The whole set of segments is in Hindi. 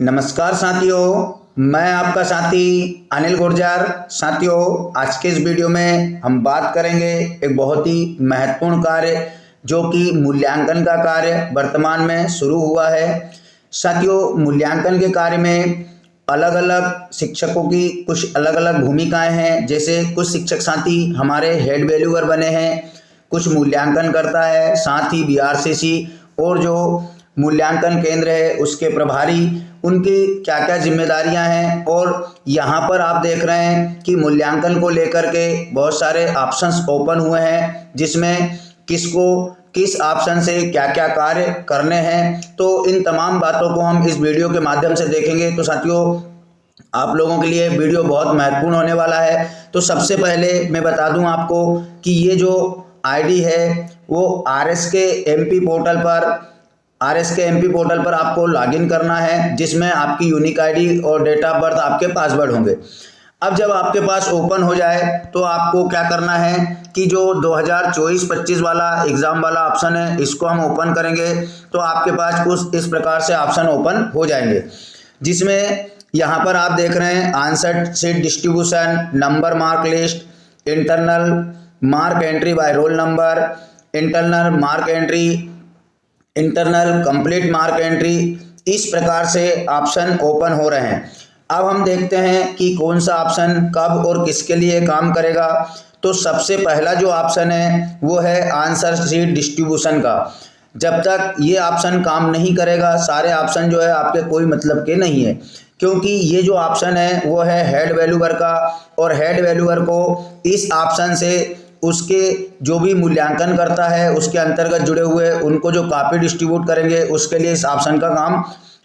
नमस्कार साथियों, मैं आपका साथी अनिल गुर्जर। साथियों, आज के इस वीडियो में हम बात करेंगे एक बहुत ही महत्वपूर्ण कार्य जो कि मूल्यांकन का कार्य वर्तमान में शुरू हुआ है। साथियों, मूल्यांकन के कार्य में अलग अलग शिक्षकों की कुछ अलग अलग भूमिकाएं हैं। जैसे कुछ शिक्षक साथी हमारे हेड वैल्यूअर बने हैं, कुछ मूल्यांकन करता है, साथ ही बीआरसीसी और जो मूल्यांकन केंद्र है उसके प्रभारी, उनकी क्या क्या जिम्मेदारियां हैं। और यहाँ पर आप देख रहे हैं कि मूल्यांकन को लेकर के बहुत सारे ऑप्शंस ओपन हुए हैं, जिसमें किसको किस ऑप्शन से क्या क्या कार्य करने हैं। तो इन तमाम बातों को हम इस वीडियो के माध्यम से देखेंगे। तो साथियों, आप लोगों के लिए वीडियो बहुत महत्वपूर्ण होने वाला है। तो सबसे पहले मैं बता दूं आपको कि ये जो आईडी है वो आर एस के एमपी पोर्टल पर आपको लॉगिन करना है, जिसमें आपकी यूनिक आईडी और डेट ऑफ बर्थ आपके पासवर्ड होंगे। अब जब आपके पास ओपन हो जाए तो आपको क्या करना है कि जो 2024-25 वाला एग्ज़ाम वाला ऑप्शन है इसको हम ओपन करेंगे तो आपके पास कुछ इस प्रकार से ऑप्शन ओपन हो जाएंगे, जिसमें यहाँ पर आप देख रहे हैं answer sheet distribution, number mark list, internal mark entry by roll number, internal mark entry, internal complete mark entry. इस प्रकार से ऑप्शन ओपन हो रहे हैं। अब हम देखते हैं कि कौन सा ऑप्शन कब और किसके लिए काम करेगा। तो सबसे पहला जो ऑप्शन है वो है आंसर शीट डिस्ट्रीब्यूशन का। जब तक ये ऑप्शन काम नहीं करेगा, सारे ऑप्शन जो है आपके कोई मतलब के नहीं है, क्योंकि ये जो ऑप्शन है वो है हेड वैल्यूअर का, और हेड वैल्यूअर को इस ऑप्शन से उसके जो भी मूल्यांकन करता है उसके अंतर्गत जुड़े हुए उनको जो कॉपी डिस्ट्रीब्यूट करेंगे उसके लिए इस ऑप्शन का काम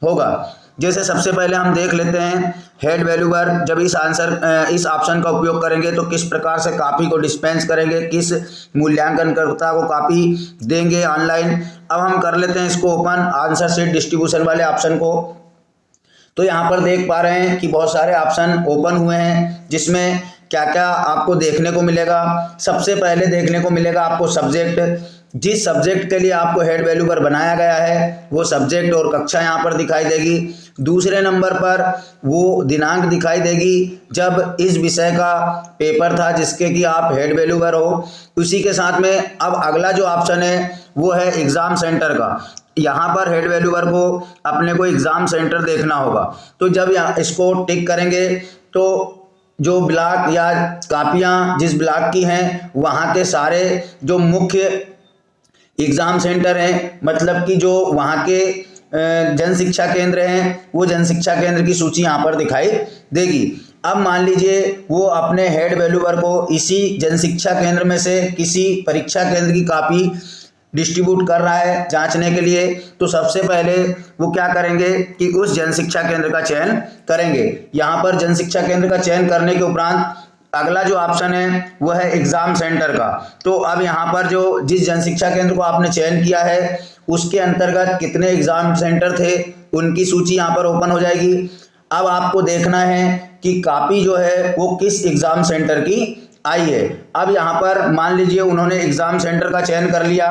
होगा। जैसे सबसे पहले हम देख लेते हैं हेड वैल्यूअर जब इस ऑप्शन का उपयोग करेंगे तो किस प्रकार से कॉपी को डिस्पेंस करेंगे, किस मूल्यांकनकर्ता को कॉपी देंगे ऑनलाइन। अब हम कर लेते हैं इसको ओपन, आंसर शीट डिस्ट्रीब्यूशन वाले ऑप्शन को। तो यहाँ पर देख पा रहे हैं कि बहुत सारे ऑप्शन ओपन हुए हैं, जिसमें क्या क्या आपको देखने को मिलेगा। सबसे पहले देखने को मिलेगा आपको सब्जेक्ट। जिस सब्जेक्ट के लिए आपको हेड वैल्यूअर बनाया गया है वो सब्जेक्ट और कक्षा यहाँ पर दिखाई देगी। दूसरे नंबर पर वो दिनांक दिखाई देगी जब इस विषय का पेपर था जिसके कि आप हेड वैल्यूअर हो। उसी के साथ में अब अगला जो ऑप्शन है वो है एग्ज़ाम सेंटर का। यहाँ पर हेड वैल्यूअर को अपने को एग्ज़ाम सेंटर देखना होगा। तो जब इसको टिक करेंगे तो जो ब्लॉक या कापियाँ जिस ब्लॉक की हैं वहाँ के सारे जो मुख्य एग्ज़ाम सेंटर हैं, मतलब कि जो वहाँ के जन शिक्षा केंद्र हैं, वो जन शिक्षा केंद्र की सूची यहाँ पर दिखाई देगी। अब मान लीजिए वो अपने हेड वैल्यूअर को इसी जन शिक्षा केंद्र में से किसी परीक्षा केंद्र की कॉपी डिस्ट्रीब्यूट कर रहा है जांचने के लिए, तो सबसे पहले वो क्या करेंगे कि उस जन शिक्षा केंद्र का चयन करेंगे। यहाँ पर जन शिक्षा केंद्र का चयन करने के उपरांत अगला जो ऑप्शन है वो है एग्ज़ाम सेंटर का। तो अब यहाँ पर जो जिस जन शिक्षा केंद्र को आपने चयन किया है उसके अंतर्गत कितने एग्ज़ाम सेंटर थे उनकी सूची यहाँ पर ओपन हो जाएगी। अब आपको देखना है कि कॉपी जो है वो किस एग्ज़ाम सेंटर की आई है। अब यहाँ पर मान लीजिए उन्होंने एग्ज़ाम सेंटर का चयन कर लिया।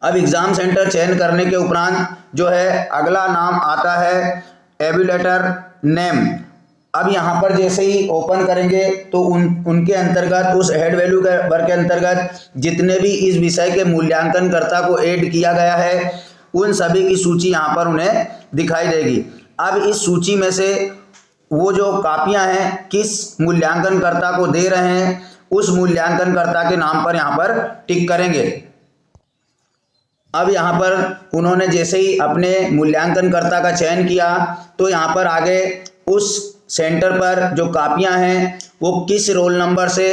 अब एग्ज़ाम सेंटर चयन करने के उपरांत जो है अगला नाम आता है एवेल्यूएटर नेम। अब यहाँ पर जैसे ही ओपन करेंगे तो उनके अंतर्गत उस हेड वैल्यूअर के अंतर्गत जितने भी इस विषय के मूल्यांकनकर्ता को ऐड किया गया है उन सभी की सूची यहाँ पर उन्हें दिखाई देगी। अब इस सूची में से वो जो कापियां हैं किस मूल्यांकनकर्ता को दे रहे हैं उस मूल्यांकनकर्ता के नाम पर यहाँ पर टिक करेंगे। अब यहाँ पर उन्होंने जैसे ही अपने मूल्यांकनकर्ता का चयन किया तो यहाँ पर आगे उस सेंटर पर जो कापियां हैं वो किस रोल नंबर से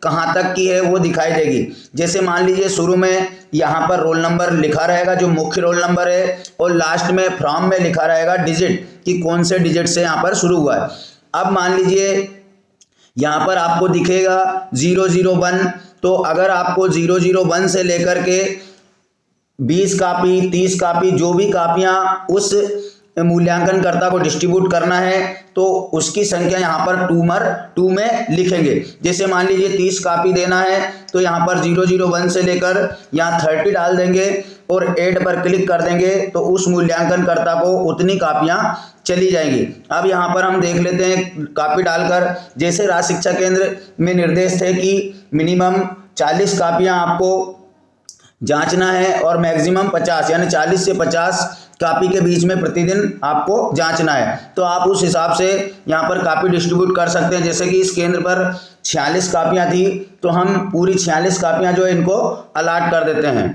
कहाँ तक की है वो दिखाई देगी। जैसे मान लीजिए शुरू में यहाँ पर रोल नंबर लिखा रहेगा जो मुख्य रोल नंबर है, और लास्ट में फ्रॉम में लिखा रहेगा डिजिट कि कौन से डिजिट से यहाँ पर शुरू हुआ है। अब मान लीजिए यहाँ पर आपको दिखेगा 001, तो अगर आपको 001 से लेकर के 20 कॉपी 30 कॉपी जो भी कापियाँ उस मूल्यांकनकर्ता को डिस्ट्रीब्यूट करना है तो उसकी संख्या यहाँ पर 2 में लिखेंगे। जैसे मान लीजिए 30 कॉपी देना है तो यहाँ पर 001 से लेकर यहाँ 30 डाल देंगे। और ऐड पर क्लिक कर देंगे तो उस मूल्यांकनकर्ता को उतनी कापियां चली जाएंगी। अब यहाँ पर हम देख लेते हैं कापी डालकर। जैसे राज्य शिक्षा केंद्र में निर्देश थे कि मिनिमम 40 कापियां आपको जांचना है और मैक्सिमम 50 यानी 40 से 50 कापी के बीच में प्रतिदिन आपको जांचना है। तो आप उस हिसाब से यहाँ पर कापी डिस्ट्रीब्यूट कर सकते हैं। जैसे कि इस केंद्र पर 46 कापियाँ थी तो हम पूरी 46 कापियाँ जो है इनको अलाट कर देते हैं।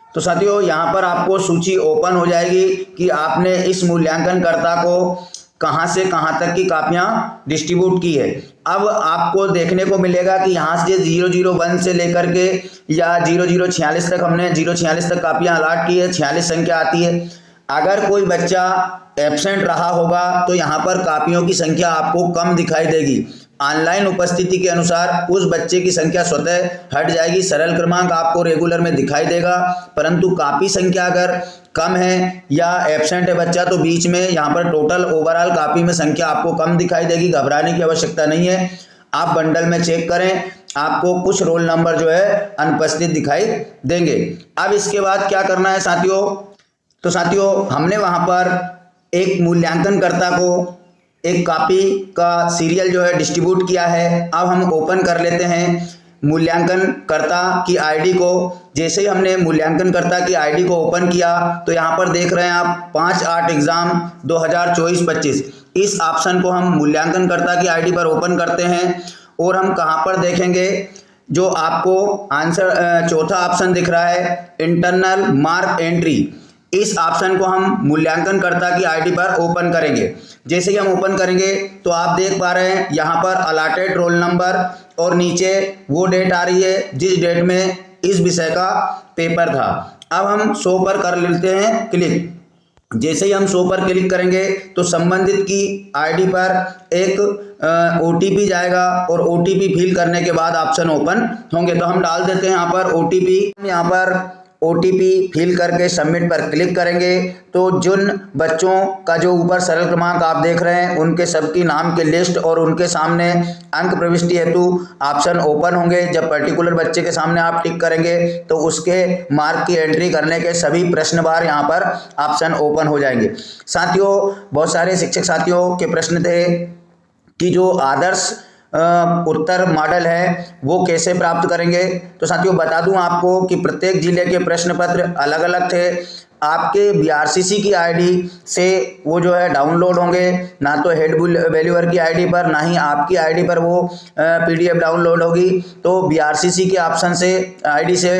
तो साथियों यहाँ पर आपको सूची ओपन हो जाएगी कि आपने इस मूल्यांकनकर्ता को कहाँ से कहाँ तक की कापियाँ डिस्ट्रीब्यूट की है। अब आपको देखने को मिलेगा कि यहाँ से 001 से लेकर के या 0046 तक हमने 046 तक कापियाँ अलाट की है, 46 संख्या आती है। अगर कोई बच्चा एब्सेंट रहा होगा तो यहाँ पर कापियों की संख्या आपको कम दिखाई देगी। ऑनलाइन उपस्थिति के अनुसार उस बच्चे की संख्या स्वतः हट जाएगी। सरल क्रमांक आपको रेगुलर में दिखाई देगा, परंतु कापी संख्या अगर कम है या एब्सेंट है बच्चा तो बीच में यहाँ पर टोटल ओवरऑल कापी में संख्या आपको कम दिखाई देगी। घबराने की आवश्यकता नहीं है। आप बंडल में चेक करें, आपको कुछ रोल नंबर जो है अनुपस्थित दिखाई देंगे। अब इसके बाद क्या करना है साथियों, तो साथियों हमने वहाँ पर एक मूल्यांकनकर्ता को एक कापी का सीरियल जो है डिस्ट्रीब्यूट किया है। अब हम ओपन कर लेते हैं मूल्यांकनकर्ता की आईडी को। जैसे ही हमने मूल्यांकनकर्ता की आईडी को ओपन किया तो यहाँ पर देख रहे हैं आप 5-8 एग्जाम 2024-25 इस ऑप्शन को हम मूल्यांकनकर्ता की आईडी पर ओपन करते हैं। और हम कहाँ पर देखेंगे, जो आपको आंसर चौथा ऑप्शन दिख रहा है इंटरनल मार्क एंट्री, इस ऑप्शन को हम मूल्यांकनकर्ता की आईडी पर ओपन करेंगे। जैसे ही हम ओपन करेंगे तो आप देख पा रहे हैं यहाँ पर अलाटेड रोल नंबर और नीचे वो डेट आ रही है जिस डेट में इस विषय का पेपर था। अब हम शो पर कर लेते हैं क्लिक। जैसे ही हम शो पर क्लिक करेंगे तो संबंधित की आईडी पर एक OTP जाएगा और OTP फिल करने के बाद ऑप्शन ओपन होंगे। तो हम डाल देते हैं यहाँ पर OTP। यहाँ पर OTP फिल करके सबमिट पर क्लिक करेंगे तो जिन बच्चों का जो ऊपर सरल क्रमांक आप देख रहे हैं उनके सबकी नाम के लिस्ट और उनके सामने अंक प्रविष्टि हेतु ऑप्शन ओपन होंगे। जब पर्टिकुलर बच्चे के सामने आप टिक करेंगे तो उसके मार्क की एंट्री करने के सभी प्रश्न बार यहाँ पर ऑप्शन ओपन हो जाएंगे। साथियों बहुत सारे शिक्षक साथियों के प्रश्न थे कि जो आदर्श उत्तर मॉडल है वो कैसे प्राप्त करेंगे। तो साथियों बता दूं आपको कि प्रत्येक जिले के प्रश्न पत्र अलग अलग थे। आपके BRCC की आईडी से वो जो है डाउनलोड होंगे, ना तो हेड वैल्यूअर की आईडी पर ना ही आपकी आईडी पर वो PDF डाउनलोड होगी। तो BRCC के ऑप्शन से आईडी से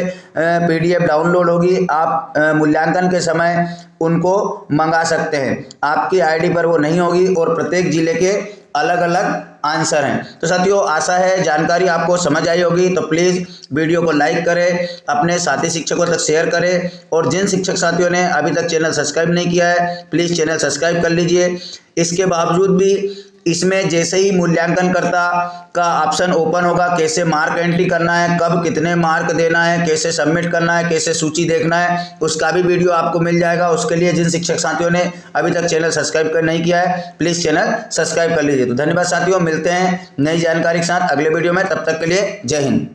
PDF डाउनलोड होगी। आप मूल्यांकन के समय उनको मंगा सकते हैं। आपकी आईडी पर वो नहीं होगी और प्रत्येक जिले के अलग अलग आंसर हैं। तो साथियों आशा है जानकारी आपको समझ आई होगी। तो प्लीज़ वीडियो को लाइक करें, अपने साथी शिक्षकों तक शेयर करें और जिन शिक्षक साथियों ने अभी तक चैनल सब्सक्राइब नहीं किया है प्लीज़ चैनल सब्सक्राइब कर लीजिए। इसके बावजूद भी इसमें जैसे ही मूल्यांकनकर्ता का ऑप्शन ओपन होगा, कैसे मार्क एंट्री करना है, कब कितने मार्क देना है, कैसे सबमिट करना है, कैसे सूची देखना है, उसका भी वीडियो आपको मिल जाएगा। उसके लिए जिन शिक्षक साथियों ने अभी तक चैनल सब्सक्राइब नहीं किया है प्लीज़ चैनल सब्सक्राइब कर लीजिए। तो धन्यवाद साथियों, मिलते हैं नई जानकारी के साथ अगले वीडियो में। तब तक के लिए जय हिंद।